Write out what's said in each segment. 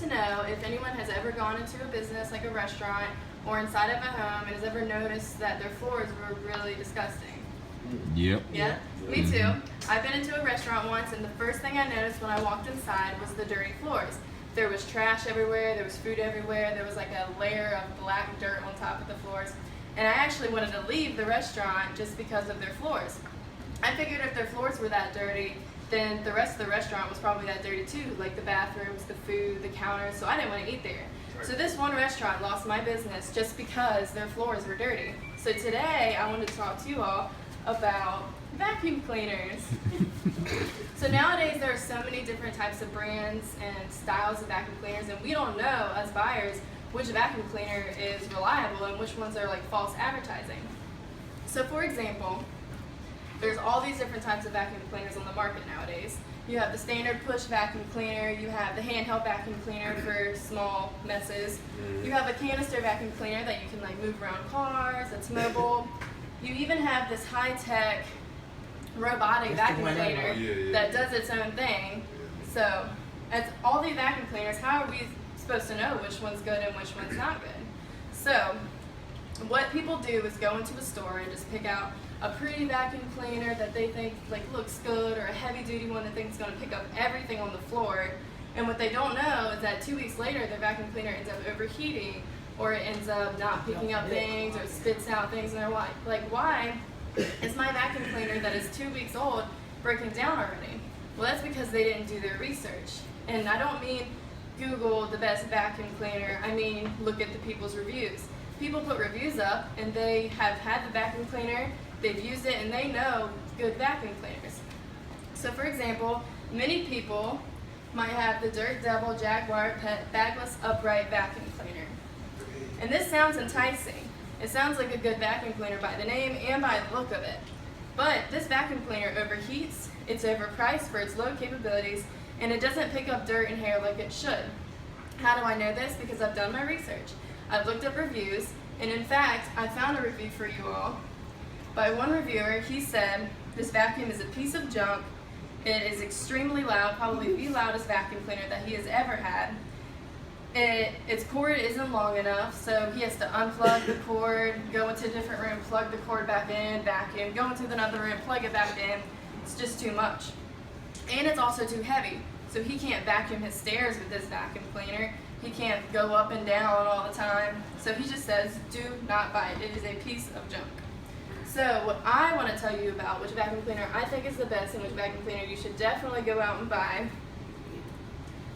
to know if anyone has ever gone into a business like a restaurant or inside of a home and has ever noticed that their floors were really disgusting. Yep. Yeah, me too. I've been into a restaurant once, and the first thing I noticed when I walked inside was the dirty floors. There was trash everywhere, there was food everywhere, there was like a layer of black dirt on top of the floors. And I actually wanted to leave the restaurant just because of their floors. I figured if their floors were that dirty, then the rest of the restaurant was probably that dirty too, like the bathrooms, the food, the counters, so I didn't want to eat there. So this one restaurant lost my business just because their floors were dirty. So today I wanted to talk to you all about vacuum cleaners. So nowadays there are so many different types of brands and styles of vacuum cleaners, and we don't know as buyers which vacuum cleaner is reliable and which ones are like false advertising. So for example, there's all these different types of vacuum cleaners on the market nowadays. You have the standard push vacuum cleaner, you have the handheld vacuum cleaner for small messes, you have a canister vacuum cleaner that you can like move around cars, that's mobile. You even have this high-tech robotic vacuum cleaner that does its own thing. So, as all these vacuum cleaners, how are we supposed to know which one's good and which one's not good? So, what people do is go into a store and just pick out a pretty vacuum cleaner that they think like looks good, or a heavy-duty one that thinks it's going to pick up everything on the floor. And what they don't know is that 2 weeks later, their vacuum cleaner ends up overheating, or it ends up not picking up things, or spits out things, and they're like, why is my vacuum cleaner that is 2 weeks old breaking down already? Well, that's because they didn't do their research. And I don't mean Google the best vacuum cleaner, I mean look at the people's reviews. People put reviews up, and they have had the vacuum cleaner, they've used it, and they know good vacuum cleaners. So for example, many people might have the Dirt Devil Jaguar Pet Bagless Upright Vacuum Cleaner. And this sounds enticing. It sounds like a good vacuum cleaner by the name and by the look of it. But this vacuum cleaner overheats, it's overpriced for its low capabilities, and it doesn't pick up dirt and hair like it should. How do I know this? Because I've done my research. I've looked up reviews, and in fact, I found a review for you all by one reviewer. He said, this vacuum is a piece of junk. It is extremely loud, probably the loudest vacuum cleaner that he has ever had. Its cord isn't long enough, so he has to unplug the cord, go into a different room, plug the cord back in, vacuum, go into another room, plug it back in. It's just too much. And it's also too heavy, so he can't vacuum his stairs with this vacuum cleaner. He can't go up and down all the time. So he just says, do not buy it. It is a piece of junk. So what I want to tell you about which vacuum cleaner I think is the best and which vacuum cleaner you should definitely go out and buy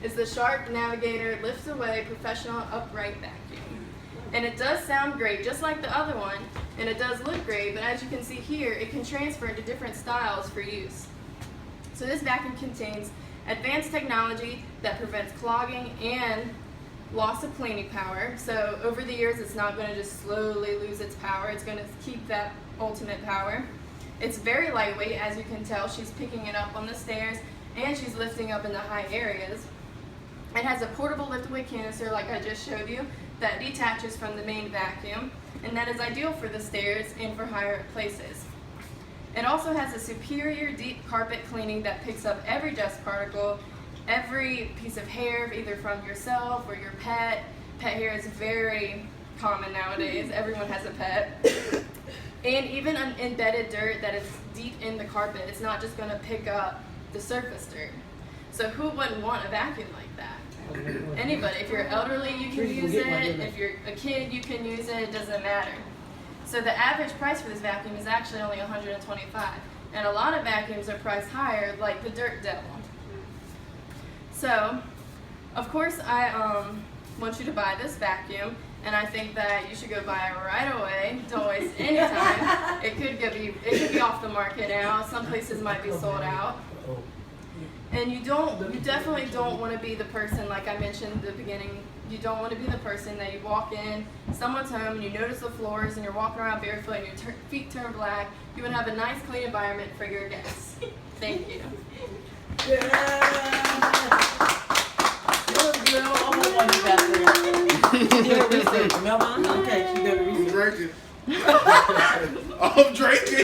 is the Shark Navigator Lifts Away Professional Upright Vacuum. And it does sound great, just like the other one, and it does look great, but as you can see here, it can transfer into different styles for use. So this vacuum contains advanced technology that prevents clogging and loss of cleaning power. So over the years, it's not going to just slowly lose its power. It's going to keep that ultimate power. It's very lightweight, as you can tell. She's picking it up on the stairs, and she's lifting up in the high areas. It has a portable lift-away canister, like I just showed you, that detaches from the main vacuum, and that is ideal for the stairs and for higher places. It also has a superior deep carpet cleaning that picks up every dust particle, every piece of hair, either from yourself or your pet. Pet hair is very common nowadays. Everyone has a pet. And even an embedded dirt that is deep in the carpet. It's not just going to pick up the surface dirt. So who wouldn't want a vacuum like that? Anybody. If you're elderly, you can use it. If you're a kid, you can use it. It doesn't matter. So the average price for this vacuum is actually only $125. And a lot of vacuums are priced higher, like the Dirt Devil. So, of course, I want you to buy this vacuum, and I think that you should go buy it right away. Don't waste any time. It could be off the market now. Some places might be sold out. And you definitely don't want to be the person, like I mentioned at the beginning, you don't want to be the person that you walk in someone's home and you notice the floors and you're walking around barefoot and your feet turn black. You want to have a nice, clean environment for your guests. Thank you. Okay, she got to research. I'm drinking.